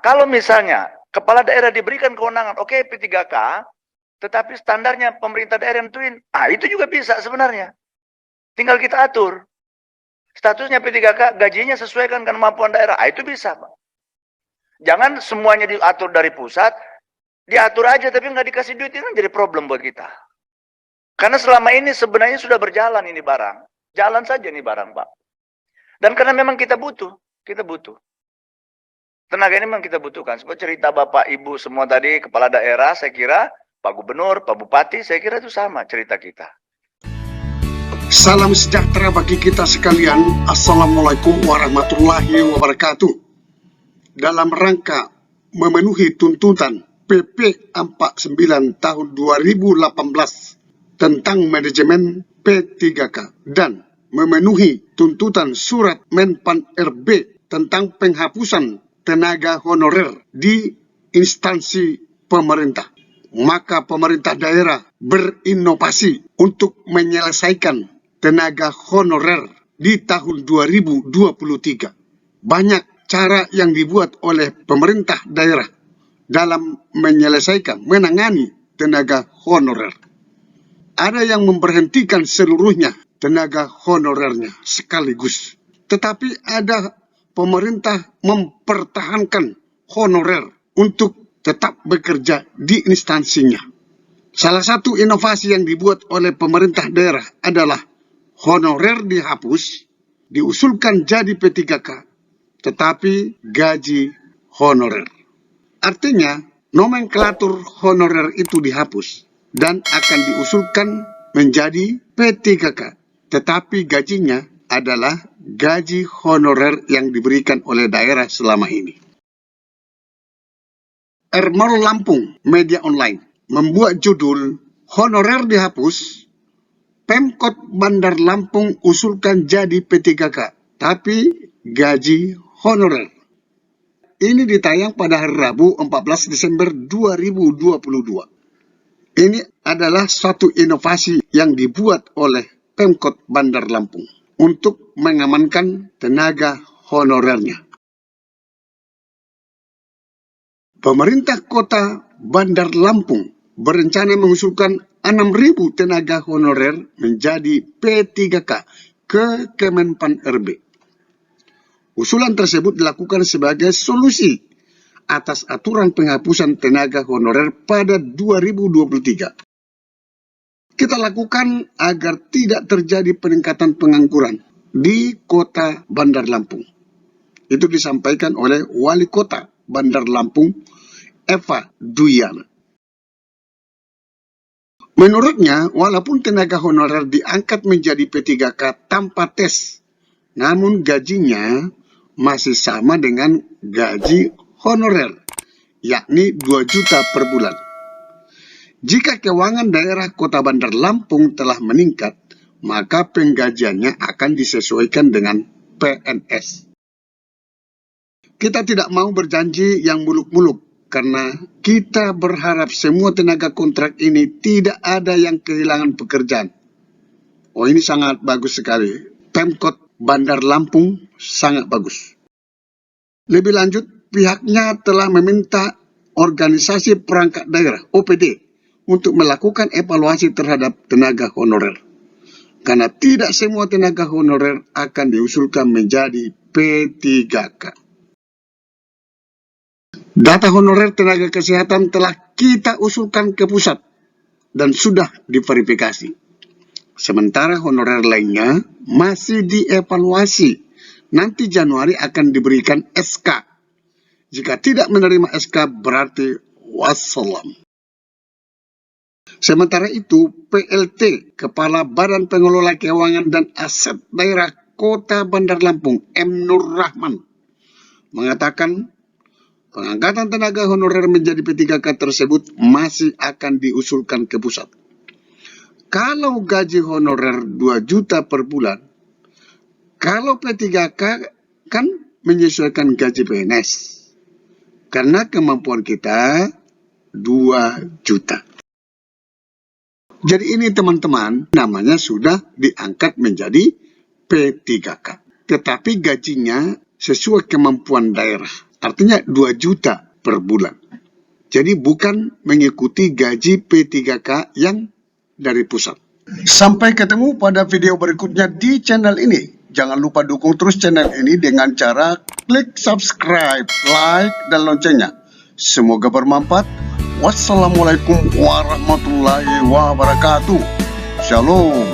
Kalau misalnya kepala daerah diberikan kewenangan, oke, P3K, tetapi standarnya pemerintah daerah nentuin, itu juga bisa sebenarnya. Tinggal kita atur. Statusnya P3K, gajinya sesuaikan dengan kemampuan daerah. Itu bisa, Pak. Jangan semuanya diatur dari pusat, diatur aja tapi nggak dikasih duit, itu kan jadi problem buat kita. Karena selama ini sebenarnya sudah berjalan ini barang. Jalan saja nih barang, Pak. Dan karena memang kita butuh. Tenaga ini memang kita butuhkan. Seperti cerita Bapak Ibu semua tadi, kepala daerah, saya kira, Pak Gubernur, Pak Bupati, saya kira itu sama cerita kita. Salam sejahtera bagi kita sekalian. Assalamualaikum warahmatullahi wabarakatuh. Dalam rangka memenuhi tuntutan PP 49 tahun 2018 tentang manajemen P3K dan memenuhi tuntutan surat Menpan RB tentang penghapusan tenaga honorer di instansi pemerintah, maka pemerintah daerah berinovasi untuk menyelesaikan tenaga honorer di tahun 2023. Banyak cara yang dibuat oleh pemerintah daerah dalam menyelesaikan, menangani tenaga honorer. Ada yang memberhentikan seluruhnya tenaga honorernya sekaligus. Tetapi ada pemerintah mempertahankan honorer untuk tetap bekerja di instansinya. Salah satu inovasi yang dibuat oleh pemerintah daerah adalah honorer dihapus, diusulkan jadi P3K, tetapi gaji honorer. Artinya, nomenklatur honorer itu dihapus dan akan diusulkan menjadi P3K, tetapi gajinya adalah gaji honorer yang diberikan oleh daerah selama ini. Ermol Lampung Media Online membuat judul "Honorer dihapus, Pemkot Bandar Lampung usulkan jadi P3K, tapi gaji honorer." Ini ditayang pada hari Rabu 14 Desember 2022. Ini adalah suatu inovasi yang dibuat oleh Pemkot Bandar Lampung untuk mengamankan tenaga honorernya. Pemerintah Kota Bandar Lampung berencana mengusulkan 6.000 tenaga honorer menjadi P3K ke Kemenpan RB. Usulan tersebut dilakukan sebagai solusi atas aturan penghapusan tenaga honorer pada 2023. Kita lakukan agar tidak terjadi peningkatan pengangguran di Kota Bandar Lampung. Itu disampaikan oleh Wali Kota Bandar Lampung, Eva Duyana. Menurutnya, walaupun tenaga honorer diangkat menjadi P3K tanpa tes, namun gajinya masih sama dengan gaji honorer, yakni 2 juta per bulan. Jika keuangan daerah Kota Bandar Lampung telah meningkat, maka penggajiannya akan disesuaikan dengan PNS. Kita tidak mau berjanji yang muluk-muluk, karena kita berharap semua tenaga kontrak ini tidak ada yang kehilangan pekerjaan. Oh, ini sangat bagus sekali. Pemkot Bandar Lampung sangat bagus. Lebih lanjut, pihaknya telah meminta organisasi perangkat daerah (OPD) untuk melakukan evaluasi terhadap tenaga honorer. Karena tidak semua tenaga honorer akan diusulkan menjadi P3K. Data honorer tenaga kesehatan telah kita usulkan ke pusat dan sudah diverifikasi. Sementara honorer lainnya masih dievaluasi. Nanti Januari akan diberikan SK. Jika tidak menerima SK berarti wassalam. Sementara itu, PLT, Kepala Badan Pengelola Keuangan dan Aset Daerah Kota Bandar Lampung, M. Nur Rahman, mengatakan pengangkatan tenaga honorer menjadi P3K tersebut masih akan diusulkan ke pusat. Kalau gaji honorer 2 juta per bulan, kalau P3K kan menyesuaikan gaji PNS. Karena kemampuan kita 2 juta. Jadi ini teman-teman, namanya sudah diangkat menjadi P3K. Tetapi gajinya sesuai kemampuan daerah. Artinya 2 juta per bulan. Jadi bukan mengikuti gaji P3K yang dari pusat. Sampai ketemu pada video berikutnya di channel ini. Jangan lupa dukung terus channel ini dengan cara klik subscribe, like, dan loncengnya. Semoga bermanfaat. Wassalamualaikum warahmatullahi wabarakatuh. Shalom.